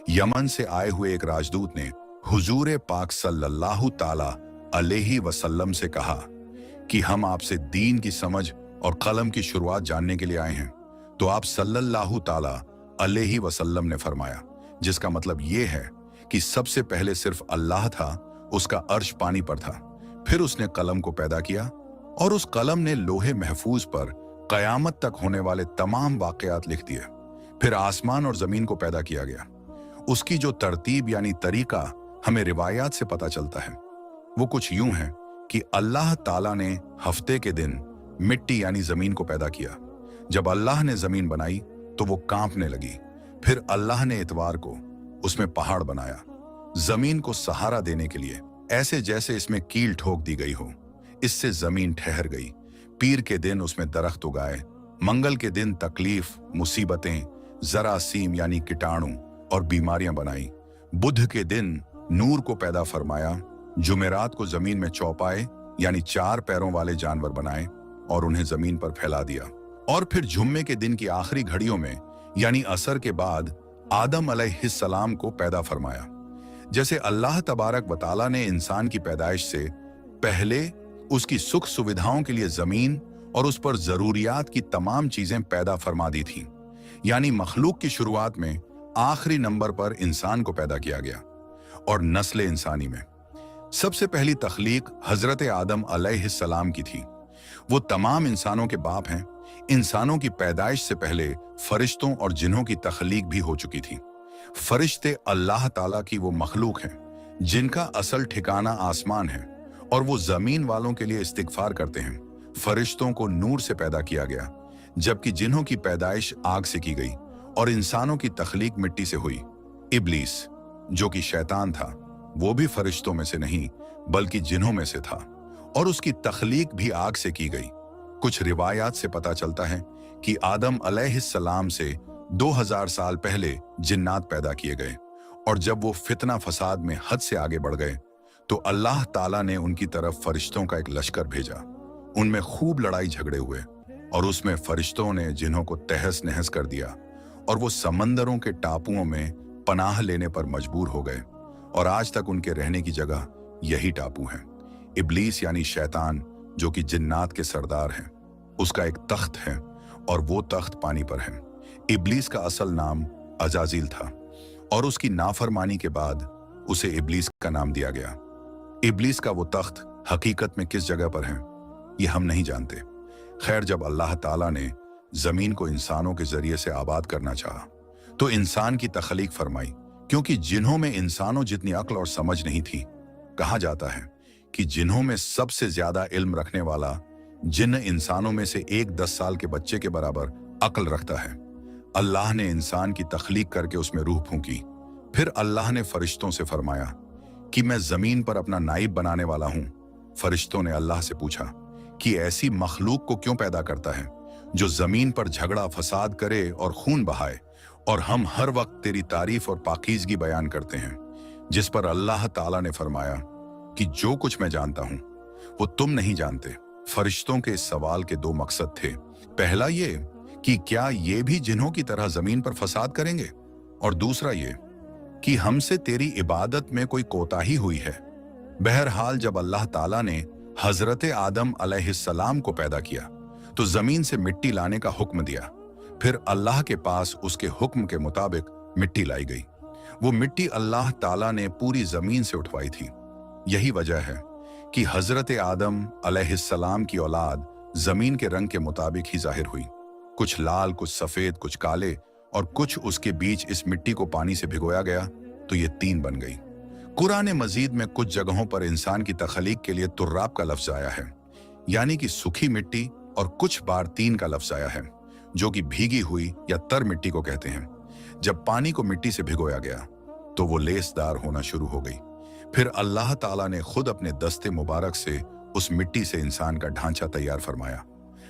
Yemen से आए हुए एक राजदूत ने हुजूर पाक सल्लल्लाहु ताला अलैहि वसल्लम से कहा कि हम आपसे दीन की समझ और कलम की शुरुआत जानने के लिए आए हैं। तो आप सल्लल्लाहु ताला अलैहि वसल्लम ने फरमाया, जिसका मतलब ये है कि सबसे पहले सिर्फ अल्लाह था, उसका अर्श पानी पर था, फिर उसने कलम को पैदा किया और उस कलम ने लोहे महफूज पर कयामत तक होने वाले तमाम वाकयात लिख दिए। फिर आसमान और जमीन को पैदा किया गया। उसकी जो तरतीब यानी तरीका हमें रिवायात से पता चलता है वो कुछ यूं है कि अल्लाह ताला ने हफ्ते के दिन मिट्टी यानी जमीन को पैदा किया। जब अल्लाह ने जमीन बनाई तो वो कांपने लगी। फिर अल्लाह ने इतवार को उसमें पहाड़ बनाया, जमीन को सहारा देने के लिए, ऐसे जैसे इसमें कील ठोक दी गई हो। इससे जमीन ठहर गई। पीर के दिन उसमें दरख्त उगाए, मंगल के दिन तकलीफ, मुसीबतें, जरासीम यानी कीटाणु और बीमारियां बनाई। बुध के दिन नूर को पैदा फरमाया। जुमेरात को जमीन में चौपाए यानी 4 पैरों वाले जानवर बनाए और उन्हें जमीन पर फैला दिया। और फिर जुम्मे के दिन की आखिरी घड़ियों में यानी असर के बाद आदम अलैहिस्सलाम को पैदा फरमाया। जैसे अल्लाह तबारक व तआला ने इंसान की पैदाइश से पहले उसकी सुख सुविधाओं के लिए जमीन और उस पर जरूरियात की तमाम चीजें पैदा फरमा दी थी, यानी मखलूक की शुरुआत में आखिरी नंबर पर इंसान को पैदा किया गया। और नस्ल इंसानी में सबसे पहली तख्लीक हजरत आदम अलैहिस्सलाम की थी। वो तमाम इंसानों के बाप हैं। इंसानों की पैदाइश से पहले फरिश्तों और जिन्हों की तख्लीक भी हो चुकी थी। फरिश्ते अल्लाह ताला की वो मखलूक हैं जिनका असल ठिकाना आसमान है और वो जमीन वालों के लिए इस्तिगफार करते हैं। फरिश्तों को नूर से पैदा किया गया, जबकि जिन्हों की पैदाइश आग से की गई और इंसानों की तख्लीक मिट्टी से हुई। इब्लीस जो कि शैतान था वो भी फरिश्तों में से नहीं बल्कि जिन्हों में से था और उसकी तख्लीक भी आग से की गई। कुछ रिवायात से पता चलता है कि आदम अलैहिस्सलाम से 2000 साल पहले जिन्नात पैदा किए गए और जब वो फितना फसाद में हद से आगे बढ़ गए तो अल्लाह ताला ने उनकी तरफ फरिश्तों का एक लश्कर भेजा। उनमें खूब लड़ाई झगड़े हुए और उसमें फरिश्तों ने जिन्हों को तहस नहस कर दिया और वो समंदरों के टापुओं में पनाह लेने पर मजबूर हो गए और आज तक उनके रहने की जगह यही टापू हैं। इब्लीस यानी शैतान जो कि जिन्नात के सरदार हैं, उसका एक तख्त है और वो तख्त पानी पर है। इब्लीस का असल नाम अजाजिल था और उसकी नाफरमानी के बाद उसे इब्लीस का नाम दिया गया। इब्लीस का वो तख्त हकीकत में किस जगह पर है ये हम नहीं जानते। खैर, जब अल्लाह ताला ने जमीन को इंसानों के जरिए से आबाद करना चाहा तो इंसान की तख्लीक फरमाई, क्योंकि जिन्हों में इंसानों जितनी अक्ल और समझ नहीं थी। कहा जाता है कि जिन्हों में सबसे ज्यादा इल्म रखने वाला जिन्न इंसानों में से एक 10 साल के बच्चे के बराबर अक्ल रखता है। अल्लाह ने इंसान की तख्लीक करके उसमें रूह फूंकी। फिर अल्लाह ने फरिश्तों से फरमाया कि मैं जमीन पर अपना नाइब बनाने वाला हूं। फरिश्तों ने अल्लाह से पूछा कि ऐसी मखलूक को क्यों पैदा करता है जो जमीन पर झगड़ा फसाद करे और खून बहाए, और हम हर वक्त तेरी तारीफ और पाकीज़गी बयान करते हैं। जिस पर अल्लाह ताला ने फरमाया कि जो कुछ मैं जानता हूं वो तुम नहीं जानते। फरिश्तों के इस सवाल के 2 मकसद थे। पहला ये कि क्या ये भी जिन्हों की तरह जमीन पर फसाद करेंगे, और दूसरा ये कि हमसे तेरी इबादत में कोई कोताही हुई है। बहरहाल जब अल्लाह ताला ने हजरत आदम अलैहिस्सलाम को पैदा किया तो जमीन से मिट्टी लाने का हुक्म दिया। फिर अल्लाह के पास उसके हुक्म के मुताबिक मिट्टी लाई गई। वो मिट्टी अल्लाह ताला ने पूरी जमीन से उठवाई थी। यही वजह है कि हजरत आदम अलैहिस्सलाम की औलाद जमीन के रंग के मुताबिक ही जाहिर हुई। कुछ लाल, कुछ सफेद, कुछ काले और कुछ उसके बीच इस मिट्टी को पानी से भिगोया गया तो ये 3 बन गई। कुरान मजीद में कुछ जगहों पर इंसान की तख्लीक के लिए तुर्राब का लफ्ज आया है, यानी कि सूखी मिट्टी, और कुछ बार 3 का लफ्ज आया है जो कि भीगी हुई या तर मिट्टी को कहते हैं। जब पानी को मिट्टी से भिगोया गया तो वो लेसदार होना शुरू हो गई। फिर अल्लाह ताला ने खुद अपने दस्ते मुबारक से उस मिट्टी से इंसान का ढांचा तैयार फरमाया।